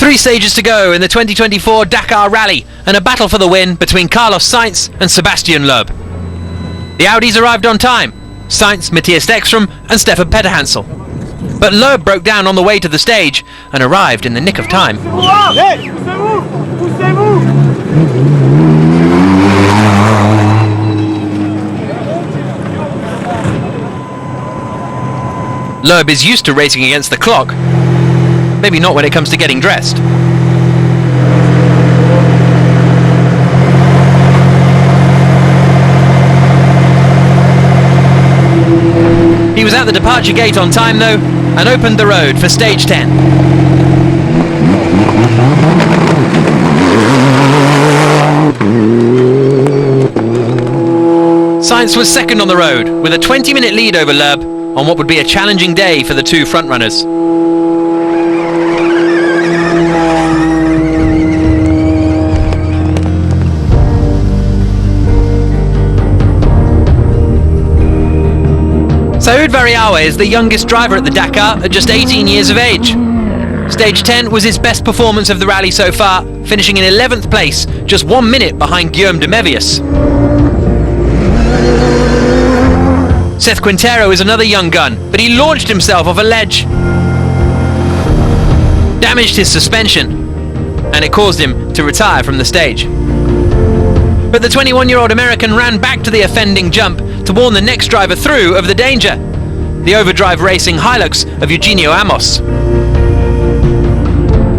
3 stages to go in the 2024 Dakar Rally, and a battle for the win between Carlos Sainz and Sebastian Loeb. The Audis arrived on time: Sainz, Matthias Ekstrom and Stefan Petterhansel. But Loeb broke down on the way to the stage and arrived in the nick of time. Loeb is used to racing against the clock. Maybe not when it comes to getting dressed. He was at the departure gate on time though, and opened the road for stage 10. Sainz was second on the road, with a 20-minute lead over Loeb on what would be a challenging day for the two frontrunners. Saoud Variawe is the youngest driver at the Dakar at just 18 years of age. Stage 10 was his best performance of the rally so far, finishing in 11th place, just 1 minute behind Guillaume de Mévius. Seth Quintero is another young gun, but he launched himself off a ledge, damaged his suspension, and it caused him to retire from the stage. But the 21-year-old American ran back to the offending jump to warn the next driver through of the danger: the overdrive racing Hilux of Eugenio Amos.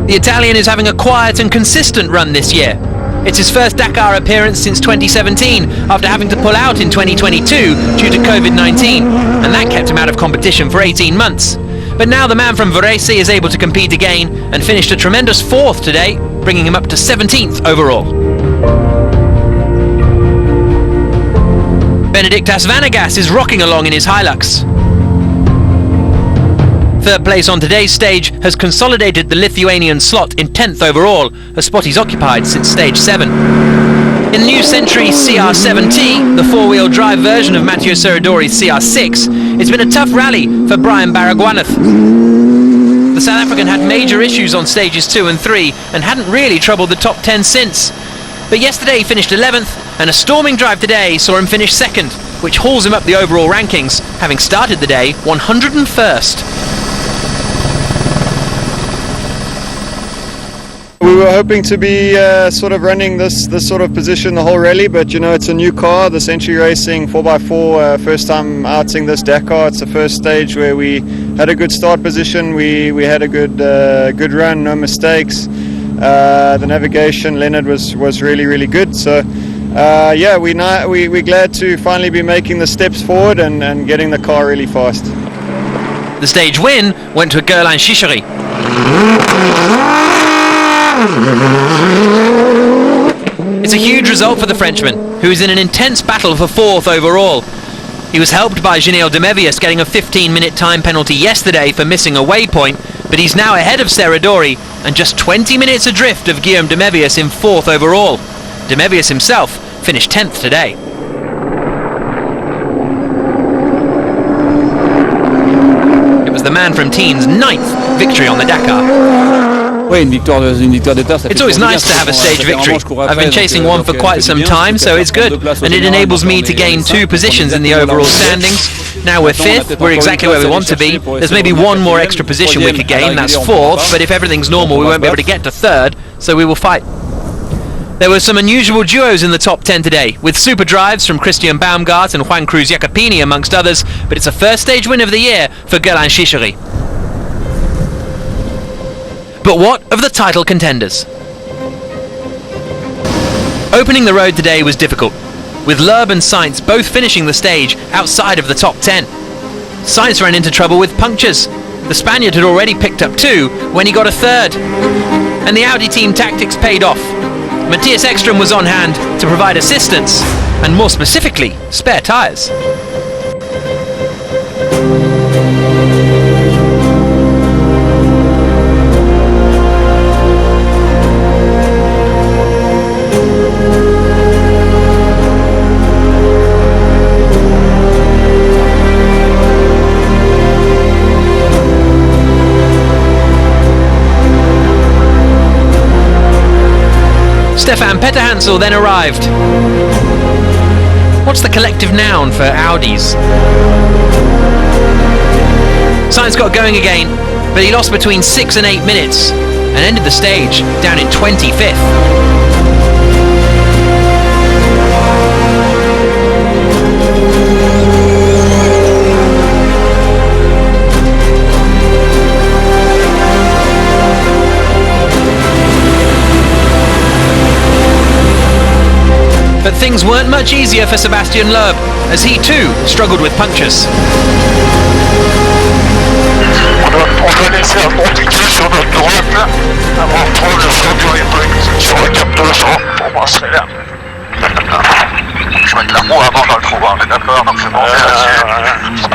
The Italian is having a quiet and consistent run this year. It's his first Dakar appearance since 2017, after having to pull out in 2022 due to COVID-19, and that kept him out of competition for 18 months. But now the man from Varese is able to compete again and finished a tremendous 4th today, bringing him up to 17th overall. Benediktas Vanagas is rocking along in his Hilux. Third place on today's stage has consolidated the Lithuanian slot in 10th overall, a spot he's occupied since stage 7. In the new Century CR7T, the 4-wheel drive version of Matteo Serradori's CR6, it's been a tough rally for Brian Baragwanath. The South African had major issues on stages 2 and 3 and hadn't really troubled the top 10 since. But yesterday he finished 11th, and a storming drive today saw him finish 2nd, which hauls him up the overall rankings, having started the day 101st. We were hoping to be sort of running this sort of position the whole rally, but you know, it's a new car, the Century Racing 4x4, first time outing this Dakar. It's the first stage where we had a good start position, we had a good run, no mistakes. The navigation, Leonard was really good, so yeah, we're glad to finally be making the steps forward and getting the car really fast. The stage win went to Gerlin Chichery. It's a huge result for the Frenchman, who is in an intense battle for 4th overall. He was helped by Guillaume de Mévius getting a 15-minute time penalty yesterday for missing a waypoint, but he's now ahead of Serradori and just 20 minutes adrift of Guillaume de Mévius in 4th overall. De Mévius himself finished 10th today. It was the man from Teen's 9th victory on the Dakar. It's always nice to have a stage victory. I've been chasing one for quite some time, so it's good, and it enables me to gain 2 positions in the overall standings. Now we're 5th, we're exactly where we want to be. There's maybe 1 more extra position we could gain, that's 4th, but if everything's normal we won't be able to get to 3rd, so we will fight. There were some unusual duos in the top 10 today, with super drives from Christian Baumgart and Juan Cruz Jacopini amongst others, but it's a first stage win of the year for Gerlin Chichery. But what of the title contenders? Opening the road today was difficult, with Loeb and Sainz both finishing the stage outside of the top 10. Sainz ran into trouble with punctures. The Spaniard had already picked up 2 when he got a 3rd. And the Audi team tactics paid off. Matthias Ekstrom was on hand to provide assistance, and more specifically, spare tyres. Stefan Petterhansel then arrived. What's the collective noun for Audis? Sainz got going again, but he lost between 6 and 8 minutes and ended the stage down in 25th. But things weren't much easier for Sébastien Loeb, as he too struggled with punctures. On doit laisser un bon ticket sur notre droite avant de prendre le frein du rebreak sur le cap 200 pour brasser l'air. Je mets de la roue avant dans le trou, on est d'accord, donc c'est bon, c'est là-dessus.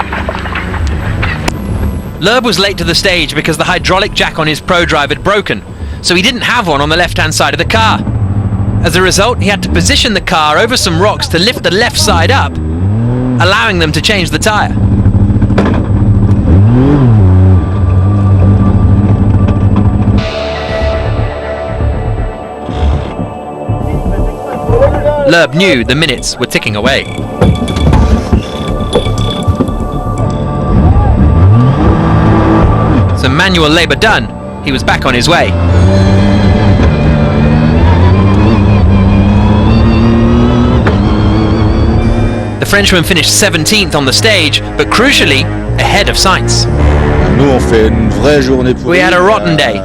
Loeb was late to the stage because the hydraulic jack on his Pro Drive had broken, so he didn't have one on the left-hand side of the car. As a result, he had to position the car over some rocks to lift the left side up, allowing them to change the tyre. Loeb knew the minutes were ticking away. Some manual labour done, he was back on his way. The Frenchman finished 17th on the stage, but crucially, ahead of Sainz. We had a rotten day.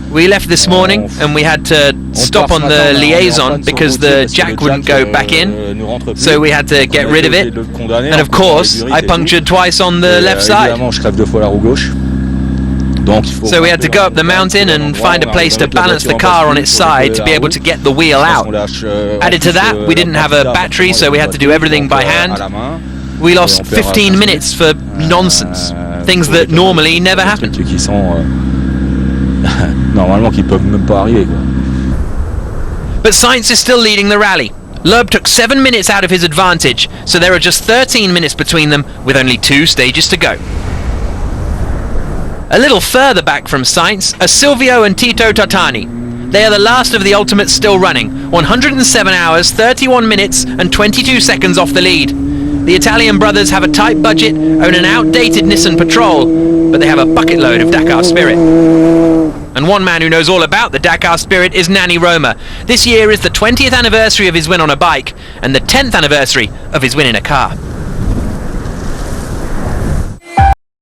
We left this morning and we had to stop on the liaison because the jack wouldn't go back in, so we had to get rid of it. And of course, I punctured twice on the left side. So we had to go up the mountain and find a place to balance the car on its side to be able to get the wheel out. Added to that, we didn't have a battery, so we had to do everything by hand. We lost 15 minutes for nonsense, things that normally never happen. But Sainz is still leading the rally. Loeb took 7 minutes out of his advantage, so there are just 13 minutes between them with only 2 stages to go. A little further back from Sainz are Silvio and Tito Tartani. They are the last of the ultimates still running, 107 hours, 31 minutes and 22 seconds off the lead. The Italian brothers have a tight budget, own an outdated Nissan Patrol, but they have a bucket load of Dakar spirit. And one man who knows all about the Dakar spirit is Nani Roma. This year is the 20th anniversary of his win on a bike and the 10th anniversary of his win in a car.